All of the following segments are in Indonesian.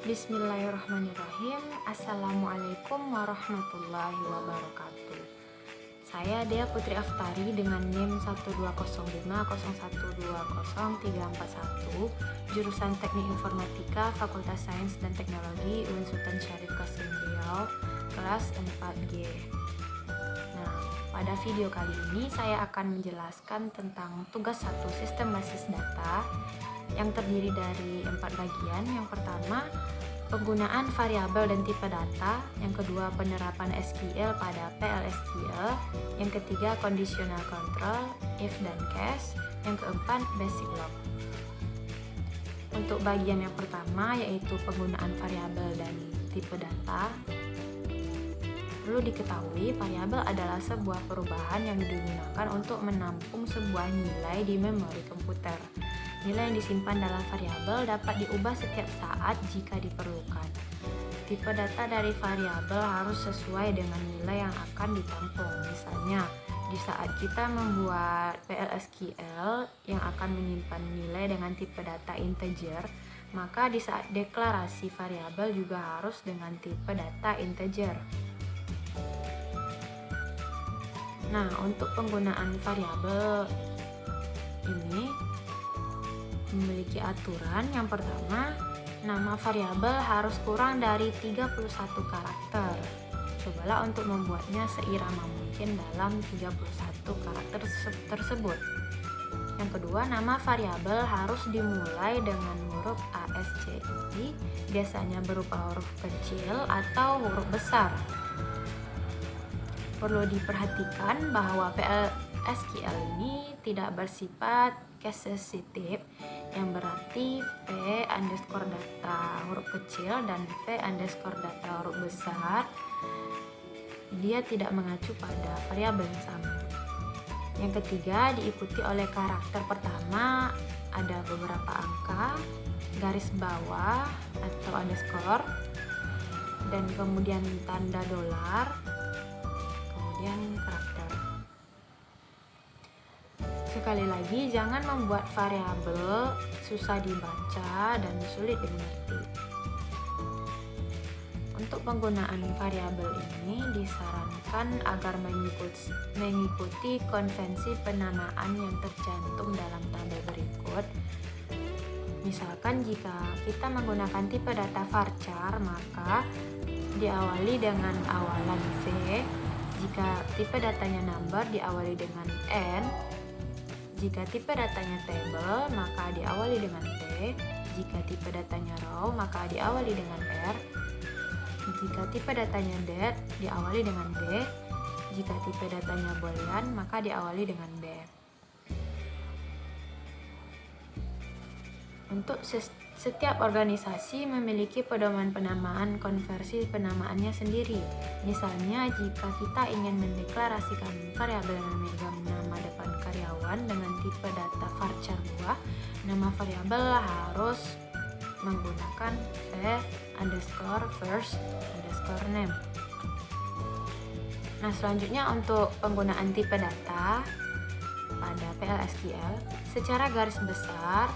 Bismillahirrahmanirrahim. Assalamualaikum warahmatullahi wabarakatuh. Saya Dea Putri Aftari dengan NIM 12050120341, jurusan Teknik Informatika, Fakultas Sains dan Teknologi UIN Sultan Syarif Qasim Riau, kelas 4G. Nah, pada video kali ini saya akan menjelaskan tentang tugas 1 sistem basis data yang terdiri dari 4 bagian. Yang pertama, penggunaan variabel dan tipe data. Yang kedua, penerapan SQL pada PL/SQL. Yang ketiga, conditional control, if dan case. Yang keempat, basic log. Untuk bagian yang pertama, yaitu penggunaan variabel dan tipe data, perlu diketahui variabel adalah sebuah perubahan yang digunakan untuk menampung sebuah nilai di memori komputer. Nilai yang disimpan dalam variabel dapat diubah setiap saat jika diperlukan. Tipe data dari variabel harus sesuai dengan nilai yang akan ditampung. Misalnya, di saat kita membuat PL/SQL yang akan menyimpan nilai dengan tipe data integer, maka di saat deklarasi variabel juga harus dengan tipe data integer. Nah, untuk penggunaan variabel ini memiliki aturan. Yang pertama, nama variabel harus kurang dari 31 karakter. Cobalah untuk membuatnya seirama mungkin dalam 31 karakter tersebut. Yang kedua, nama variabel harus dimulai dengan huruf ASCII, biasanya berupa huruf kecil atau huruf besar. Perlu diperhatikan bahwa PL/SQL ini tidak bersifat case sensitive, yang berarti v_data huruf kecil dan v_data huruf besar dia tidak mengacu pada variabel yang sama. Yang ketiga, diikuti oleh karakter pertama ada beberapa angka, garis bawah atau underscore, dan kemudian tanda dolar, kemudian karakter. Sekali lagi, jangan membuat variabel susah dibaca dan sulit dimengerti. Untuk penggunaan variabel ini disarankan agar mengikuti konvensi penamaan yang tercantum dalam tabel berikut. Misalkan jika kita menggunakan tipe data varchar, maka diawali dengan awalan V. Jika tipe datanya number, diawali dengan N. Jika tipe datanya table, maka diawali dengan T. Jika tipe datanya row, maka diawali dengan R. Jika tipe datanya date, diawali dengan D. Jika tipe datanya boolean, maka diawali dengan B. Untuk setiap organisasi memiliki pedoman penamaan konversi penamaannya sendiri. Misalnya, jika kita ingin mendeklarasikan variabel yang memegang nama depan karyawan dengan tipe data varchar 2, nama variabel harus menggunakan v_first_name. Nah, selanjutnya untuk penggunaan tipe data pada PL/SQL, secara garis besar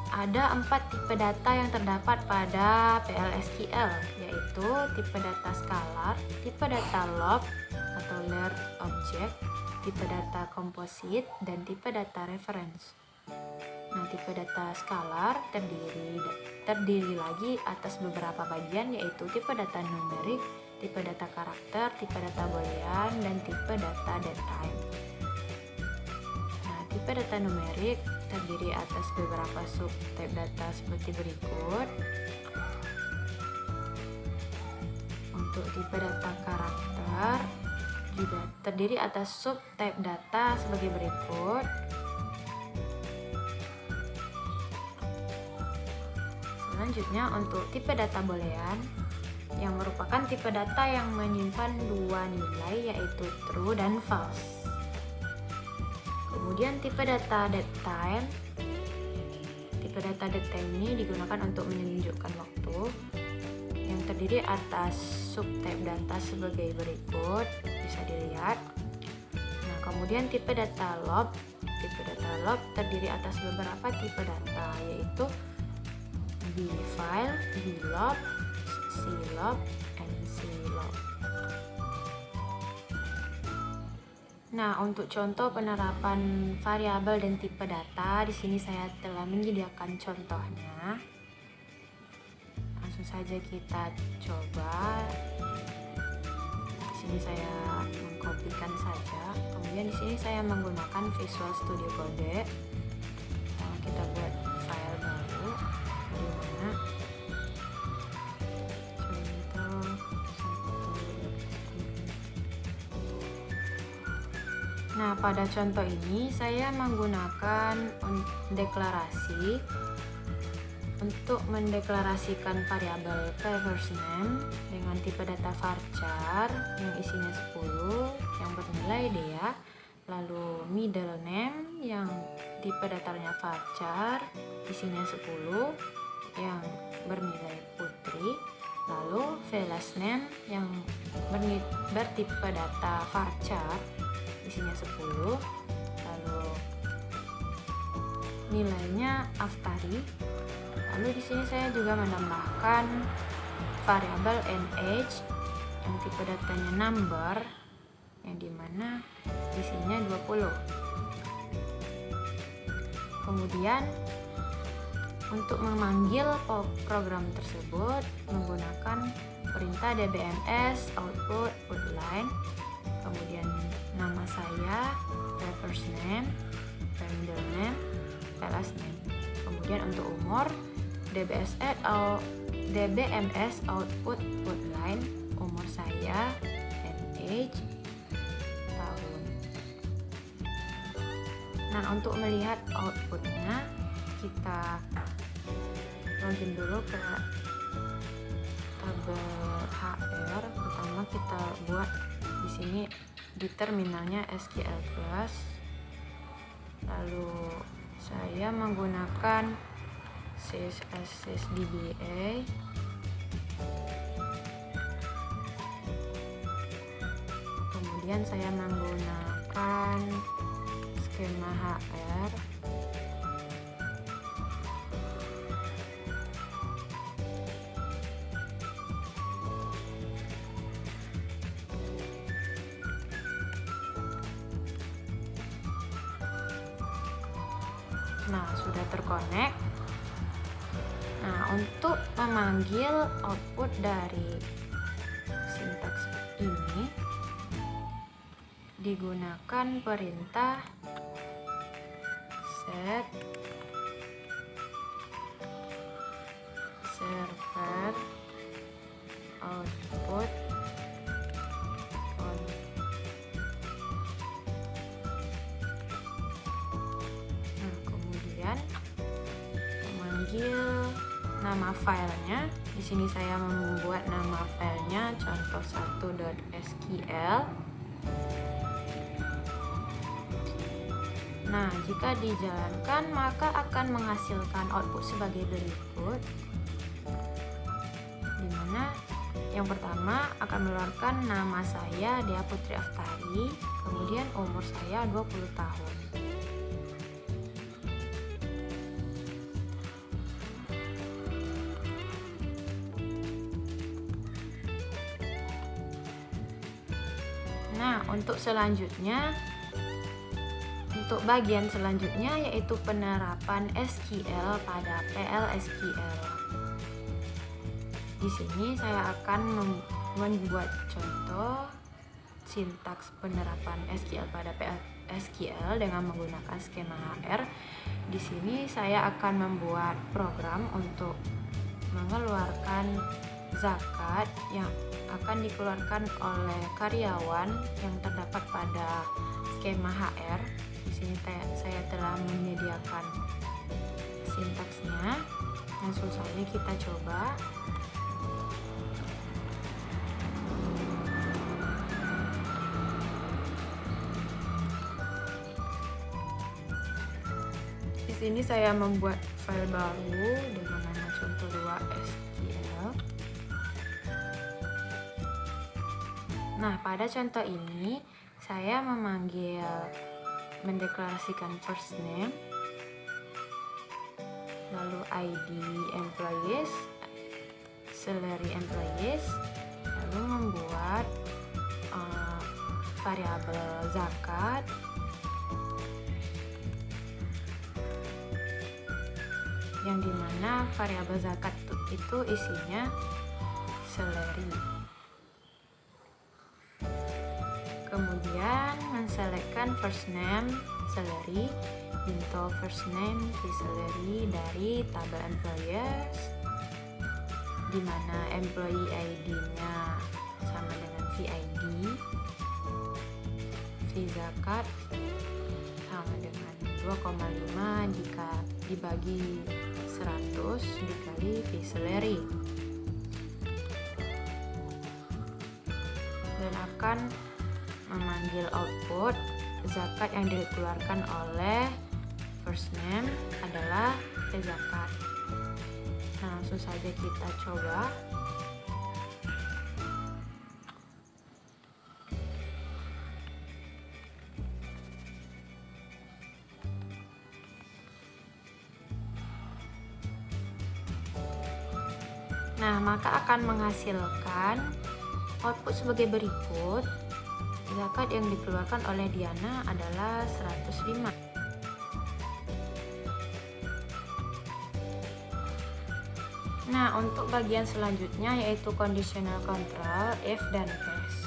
ada 4 tipe data yang terdapat pada PL/SQL, yaitu tipe data scalar, tipe data lob atau layered object, tipe data composite, dan tipe data reference. Nah, tipe data scalar terdiri lagi atas beberapa bagian, yaitu tipe data numerik, tipe data karakter, tipe data boolean, dan tipe data datetime. Nah, tipe data numerik terdiri atas beberapa subtype data seperti berikut. Untuk tipe data karakter juga terdiri atas subtype data sebagai berikut. Selanjutnya, untuk tipe data boolean yang merupakan tipe data yang menyimpan 2 nilai, yaitu true dan false. Kemudian tipe data datetime. Tipe data datetime ini digunakan untuk menunjukkan waktu, yang terdiri atas subtype data sebagai berikut, bisa dilihat. Nah, kemudian tipe data lob. Tipe data lob terdiri atas beberapa tipe data, yaitu bfile, blob, clob, and clog. Nah, untuk contoh penerapan variabel dan tipe data, di sini saya telah menyediakan contohnya. Langsung saja kita coba. Di sini saya mengkopikan saja. Kemudian di sini saya menggunakan Visual Studio Code. Kita buat file baru di mana contoh 1. Nah, pada contoh ini saya menggunakan deklarasi untuk mendeklarasikan variabel first name dengan tipe data varchar yang isinya 10 yang bernilai dia, lalu middle name yang tipe datarnya varchar isinya 10 yang bernilai putri, lalu last name yang bertipe data varchar isinya 10, lalu nilainya aftari. Lalu di sini saya juga menambahkan variabel age yang tipe datanya number yang dimana isinya 20. Kemudian untuk memanggil program tersebut menggunakan perintah dbms output line, kemudian nama saya, first name, middle name, last name. Kemudian untuk umur dbms output line, umur saya and age tahun. Nah, untuk melihat outputnya kita login dulu ke tabel HR. Pertama kita buat di sini di terminalnya SQL Plus. Lalu saya menggunakan sysdba. Kemudian saya menggunakan skema HR. Nah, sudah terkonek. Nah, untuk memanggil output dari sintaks ini digunakan perintah set server output on. Nah, kemudian memanggil nama filenya. Di sini saya membuat nama filenya contoh 1.sql. Nah, jika dijalankan maka akan menghasilkan output sebagai berikut, dimana yang pertama akan mengeluarkan nama saya Dea Putri Aftari, kemudian umur saya 20 tahun. Nah, untuk bagian selanjutnya yaitu penerapan SQL pada PL/SQL. Di sini saya akan membuat contoh sintaks penerapan SQL pada PL/SQL dengan menggunakan skema HR. Di sini saya akan membuat program untuk mengeluarkan zakat yang akan dikeluarkan oleh karyawan yang terdapat pada skema HR. Di sini saya telah menyediakan sintaksnya. Langsung saja kita coba. Di sini saya membuat file baru dengan nama contoh 2.sql. Nah, pada contoh ini saya mendeklarasikan first name, lalu ID employees, salary employees, lalu membuat variabel zakat, yang dimana variabel zakat itu isinya salary. Kemudian menselekkan first name salary into first name fee salary dari tabel employees, di mana employee ID-nya sama dengan fee ID, fee zakat sama dengan 2,5 jika dibagi 100 dikali fee salary, dan akan memanggil output zakat yang dikeluarkan oleh first name adalah fee zakat. Nah, langsung saja kita coba. Nah, maka akan menghasilkan output sebagai berikut. Zakat yang dikeluarkan oleh Diana adalah 105. Nah, untuk bagian selanjutnya yaitu conditional control if dan case.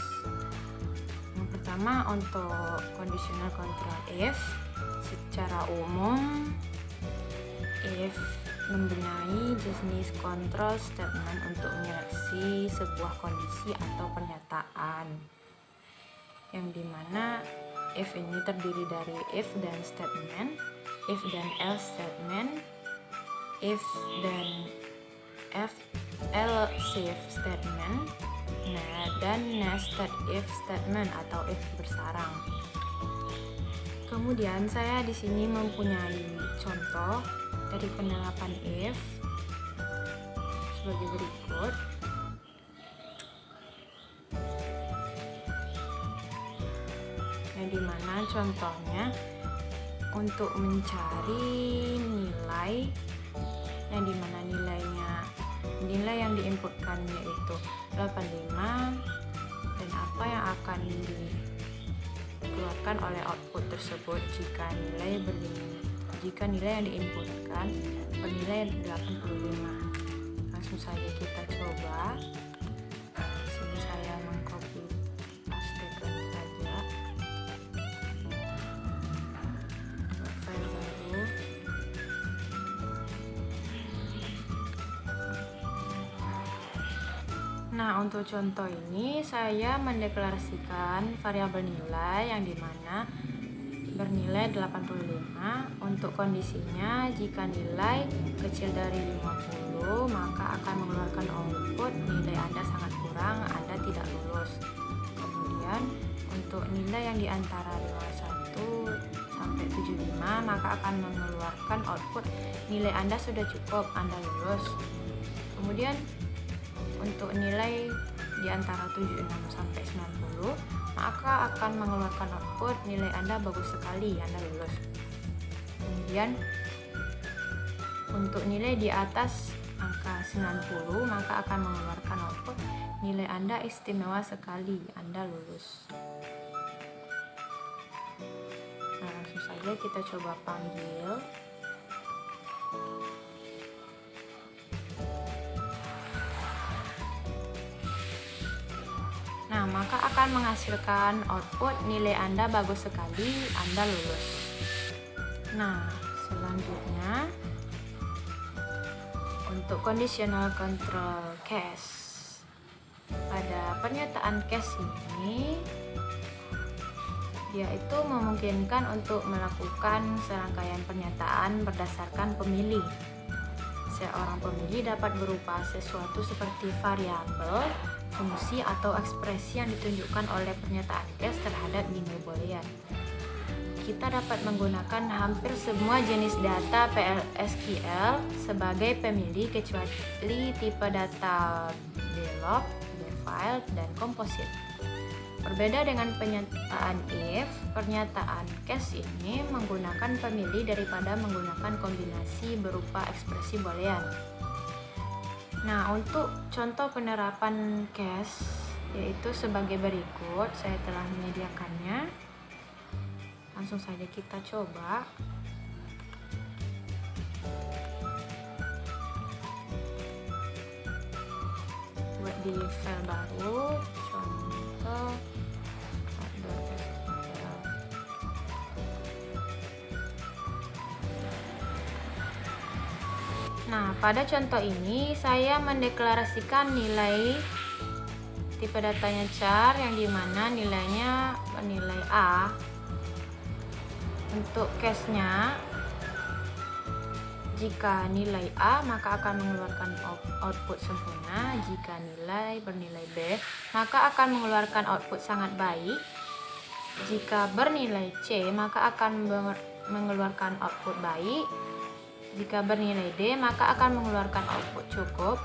Yang pertama untuk conditional control if, secara umum if membenahi jenis control statement untuk menyeleksi sebuah kondisi atau pernyataan, yang dimana if ini terdiri dari if dan statement, if dan else statement, if dan else if statement, dan nested if statement atau if bersarang. Kemudian saya di sini mempunyai contoh dari penerapan if sebagai berikut. Yang dimana contohnya untuk mencari nilai, yang dimana nilai yang diinputkan yaitu 85, dan apa yang akan dikeluarkan oleh output tersebut jika nilai yang diinputkan bernilai 85. Langsung saja kita coba. Sini saya mengcopy pastekan saja file baru. Nah, untuk contoh ini saya mendeklarasikan variabel nilai yang dimana bernilai 85. Untuk kondisinya, jika nilai kecil dari 50 maka akan mengeluarkan output nilai Anda sangat kurang, Anda tidak lulus. Kemudian untuk nilai yang di antara 51 sampai 75 maka akan mengeluarkan output nilai Anda sudah cukup, Anda lulus. Kemudian untuk nilai di antara 76 sampai 90 maka akan mengeluarkan output nilai Anda bagus sekali, Anda lulus. Kemudian untuk nilai di atas angka 90 maka akan mengeluarkan output nilai Anda istimewa sekali, Anda lulus. Nah, langsung saja kita coba panggil. Nah, maka akan menghasilkan output nilai Anda bagus sekali, Anda lulus. Nah, selanjutnya untuk conditional control case. Pada pernyataan case ini, yaitu memungkinkan untuk melakukan serangkaian pernyataan berdasarkan pemilih. Seorang pemilih dapat berupa sesuatu seperti variabel, fungsi atau ekspresi yang ditunjukkan oleh pernyataan case terhadap nilai boolean. Kita dapat menggunakan hampir semua jenis data PL/SQL sebagai pemilih kecuali tipe data block, file, dan composite. Berbeda dengan pernyataan if, pernyataan case ini menggunakan pemilih daripada menggunakan kombinasi berupa ekspresi boolean. Nah, untuk contoh penerapan case yaitu sebagai berikut, saya telah menyediakannya. Langsung saja kita coba. Buat di file baru, contoh Nah, pada contoh ini saya mendeklarasikan nilai tipe datanya char yang dimana nilainya bernilai A. Untuk case-nya, jika nilai A maka akan mengeluarkan output sempurna, jika nilai bernilai B maka akan mengeluarkan output sangat baik, jika bernilai C maka akan mengeluarkan output baik, jika bernilai D maka akan mengeluarkan output cukup,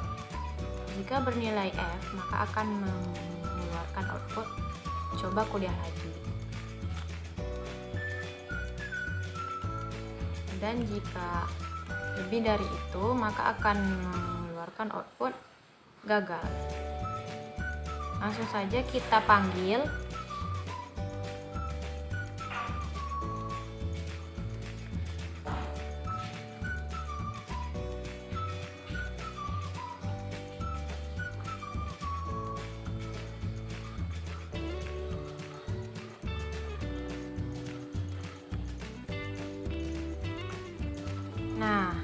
jika bernilai F maka akan mengeluarkan output coba kuliah lagi, dan jika lebih dari itu maka akan mengeluarkan output gagal. Langsung saja kita panggil. Nah,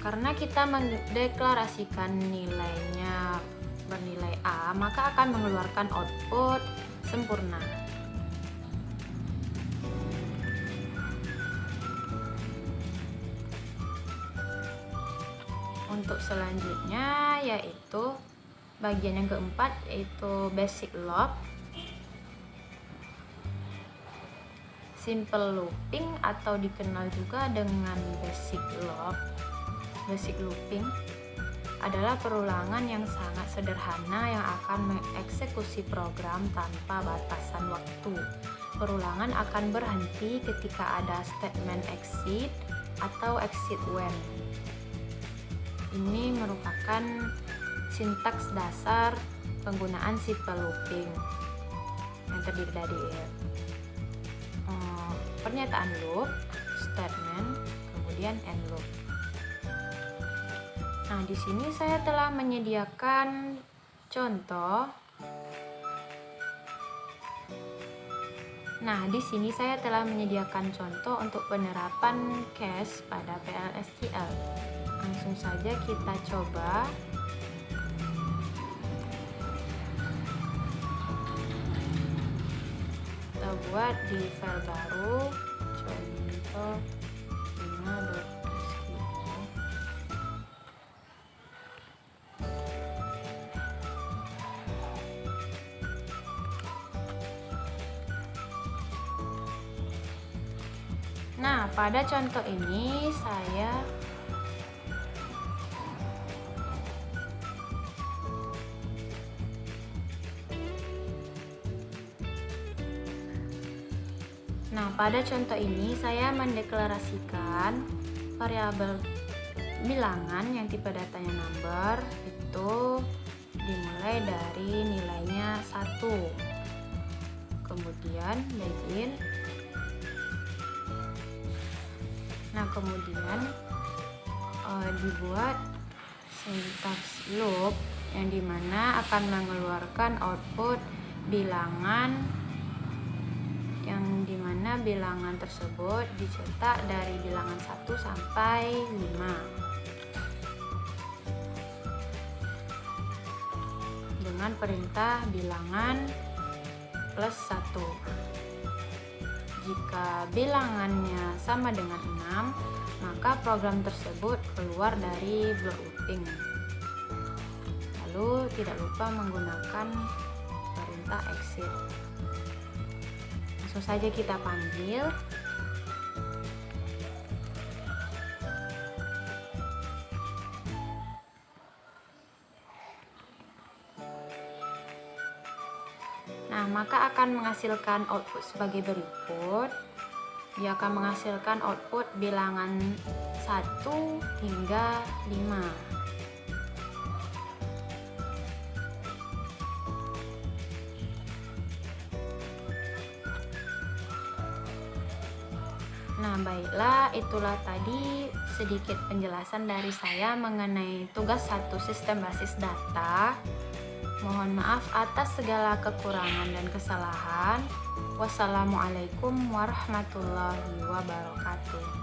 karena kita mendeklarasikan nilainya bernilai A, maka akan mengeluarkan output sempurna. Untuk selanjutnya yaitu bagian yang keempat, yaitu basic loop. Simple looping atau dikenal juga dengan basic loop. Basic looping adalah perulangan yang sangat sederhana yang akan mengeksekusi program tanpa batasan waktu. Perulangan akan berhenti ketika ada statement exit atau exit when. Ini merupakan sintaks dasar penggunaan simple looping yang terdiri dari pernyataan loop, statement, kemudian end loop. Nah, di sini saya telah menyediakan contoh. Untuk penerapan case pada PLSTL. Langsung saja kita coba. Buat di file baru, contoh 5.sql. Nah, pada contoh ini saya mendeklarasikan variabel bilangan yang tipe datanya number itu dimulai dari nilainya 1. Kemudian begin. Nah, kemudian dibuat sintaks loop yang dimana akan mengeluarkan output bilangan, yang dimana bilangan tersebut dicetak dari bilangan 1 sampai 5 dengan perintah bilangan plus 1. Jika bilangannya sama dengan 6, maka program tersebut keluar dari block looping. Lalu tidak lupa menggunakan perintah exit. Langsung saja kita panggil. Nah, Nah, maka akan menghasilkan output sebagai berikut. Dia akan menghasilkan output bilangan 1 hingga 5. Nah, baiklah, itulah tadi sedikit penjelasan dari saya mengenai tugas 1 sistem basis data. Mohon maaf atas segala kekurangan dan kesalahan. Wassalamualaikum warahmatullahi wabarakatuh.